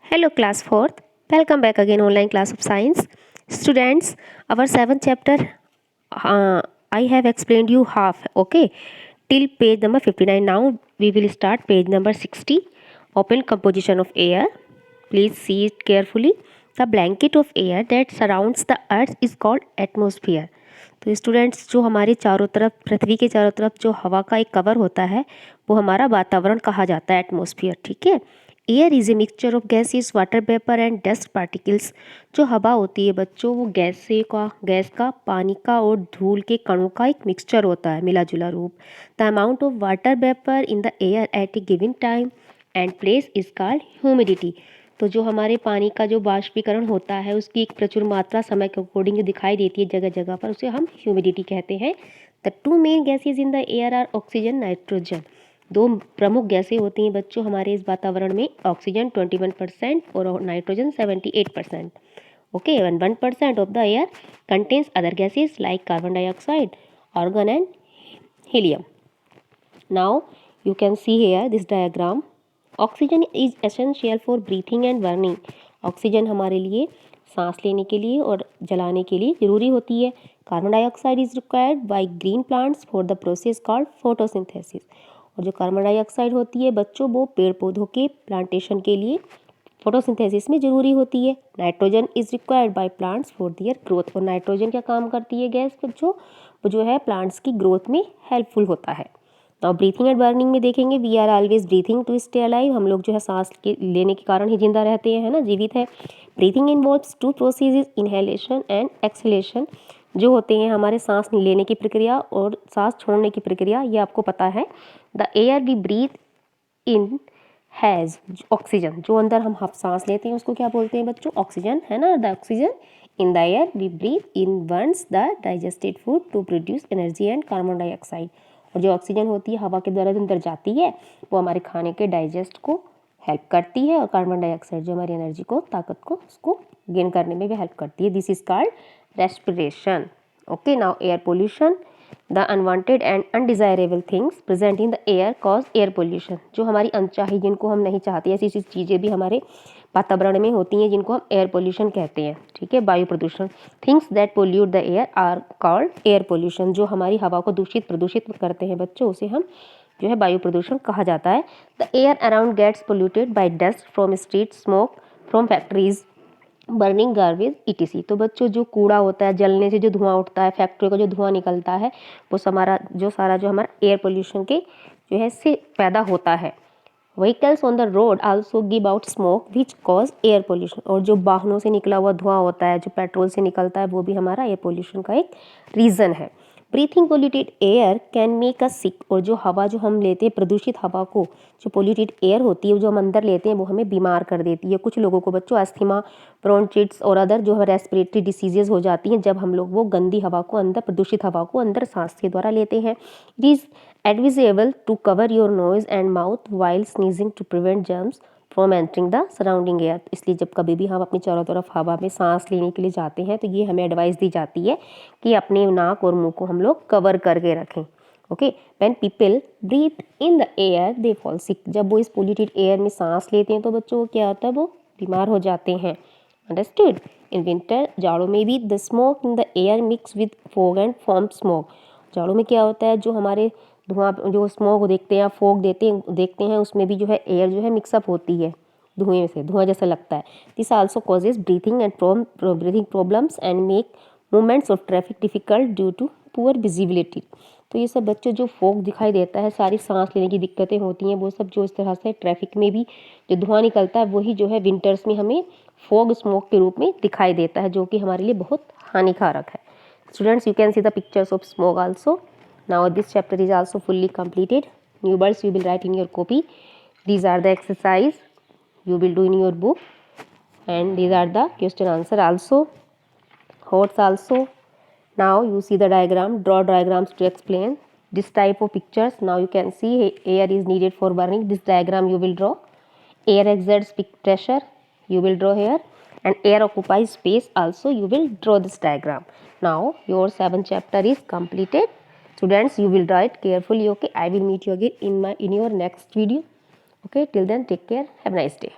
Hello class 4th, welcome back again online class of science. Students, our 7th chapter I have explained you half, okay, till page number 59. Now we will start page number 60, open composition of air. Please see it carefully. The blanket of air that surrounds the earth is called atmosphere. तो students, जो हमारे चारों तरफ पृथ्वी के चारों तरफ जो हवा का एक कवर होता है वो हमारा वातावरण कहा जाता है, एटमॉस्फेयर। ठीक है। Air is a mixture of gases, water vapour and dust particles. जो हवा होती है बच्चों, वो गैस का, पानी का और धूल के कणों का एक मिक्सचर होता है, मिला जुला रूप। The amount of water vapour in the air at A given time and place is called humidity. तो जो हमारे पानी का जो बाष्पीकरण होता है उसकी एक प्रचुर मात्रा समय के अकॉर्डिंग दिखाई देती है जगह जगह पर, उसे हम ह्यूमिडिटी कहते हैं। The two main gases in the air are oxygen, nitrogen. दो प्रमुख गैसें होती हैं बच्चों हमारे इस वातावरण में, ऑक्सीजन 21% और nitrogen 78%। Okay, and 1% of the air contains other gases like carbon dioxide, argon and helium. Now you can see here this diagram. Oxygen is essential for breathing and burning. Oxygen हमारे लिए सांस लेने के लिए और जलाने के लिए ज़रूरी होती है। Carbon dioxide is required by green plants for the process called photosynthesis. और जो कार्बन डाइऑक्साइड होती है बच्चों, वो पेड़ पौधों के प्लांटेशन के लिए फोटोसिंथेसिस में ज़रूरी होती है। Nitrogen is required by plants for their growth. और नाइट्रोजन क्या काम करती है गैस बच्चों, वो जो है प्लांट्स की ग्रोथ में हेल्पफुल होता है। और ब्रीथिंग एंड बर्निंग में देखेंगे, we are always breathing to stay alive. हम लोग जो है सांस के लेने के कारण ही जिंदा रहते हैं, है ना, जीवित है। Breathing involves two processes, inhalation and exhalation. जो होते हैं हमारे सांस लेने की प्रक्रिया और सांस छोड़ने की प्रक्रिया, ये आपको पता है। The air we breathe in has oxygen. जो अंदर हम सांस लेते हैं उसको क्या बोलते हैं बच्चों, ऑक्सीजन, है ना। The oxygen in the air we breathe in burns the digested food to produce energy and carbon dioxide. और जो ऑक्सीजन होती है हवा के द्वारा जो अंदर जाती है वो हमारे खाने के डाइजेस्ट को हेल्प करती है, और कार्बन डाइऑक्साइड जो हमारी एनर्जी को, ताकत को, उसको गेन करने में भी हेल्प करती है। This is called respiration. Okay, now air pollution. The unwanted and undesirable things present in the air cause air pollution. जो हमारी अनचाही, जिनको हम नहीं चाहते, ऐसी ऐसी चीज़ें भी हमारे वातावरण में होती हैं जिनको हम एयर पोल्यूशन कहते हैं। ठीक है, वायु प्रदूषण। Things that pollute the air are called air pollution. जो हमारी हवा को प्रदूषित करते हैं बच्चों, उसे हम जो है वायु प्रदूषण कहा जाता है। The air around gets polluted by dust from street, smoke from factories, burning garbage etc. तो बच्चों जो कूड़ा होता है, जलने से जो धुआं उठता है, फैक्ट्री का जो धुआं निकलता है, वो सारा जो हमारा एयर पोल्यूशन के जो है से पैदा होता है। Vehicles on the road also give out smoke which cause air pollution. और जो वाहनों से निकला हुआ धुआं होता है, जो पेट्रोल से निकलता है, वो भी हमारा एयर पोल्यूशन का एक रीज़न है। Breathing polluted air can make us sick. और जो हवा जो हम लेते हैं, प्रदूषित हवा को, जो पोल्यूटेड एयर होती है जो हम अंदर लेते हैं, वो हमें बीमार कर देती है। कुछ लोगों को बच्चों अस्थमा, ब्रोंचिट्स और अदर जो है रेस्पिरेटरी डिसीजेज हो जाती हैं जब हम लोग वो गंदी हवा को अंदर, प्रदूषित हवा को अंदर सांस के द्वारा लेते हैं। It is advisable to cover your nose and mouth while sneezing to prevent germs from entering the surrounding air। इसलिए जब कभी भी हम अपनी चारों तरफ हवा में सांस लेने के लिए जाते हैं तो ये हमें एडवाइस दी जाती है कि अपने नाक और मुंह को हम लोग कवर करके रखें। Okay, when people breathe in the air they fall sick. जब वो इस पोल्यूटेड एयर में सांस लेते हैं तो बच्चों को क्या होता है, वो बीमार हो जाते हैं। अंडरस्टूड। इन विंटर, जाड़ों में भी the smoke in the air mix with fog and form smoke. जाड़ों में क्या होता है, जो हमारे धुआं, जो स्मोक देखते हैं या फोग देखते हैं, उसमें भी जो है एयर जो है मिक्सअप होती है, धुएं से, धुआं जैसा लगता है। This also causes breathing problems and make movements of traffic difficult due to poor visibility. तो ये सब बच्चों जो फोग दिखाई देता है, सारी सांस लेने की दिक्कतें होती हैं, वो सब जो इस तरह से ट्रैफिक में भी जो धुआं निकलता है, वही जो है विंटर्स में हमें फोग स्मोक के रूप में दिखाई देता है, जो कि हमारे लिए बहुत हानिकारक है। Students, you can see the pictures of smoke also. Now this chapter is also fully completed. New words you will write in your copy. These are the exercise you will do in your book, and these are the question answer also, thoughts also. Now you see the diagram, draw diagrams to explain this type of pictures. Now you can see air is needed for burning. This diagram you will draw. Air exerts pressure, you will draw here, and air occupies space also, you will draw this diagram. Now your 7th chapter is completed. Students, you will write carefully. Okay, I will meet you again in your next video. Okay, till then, take care, have a nice day.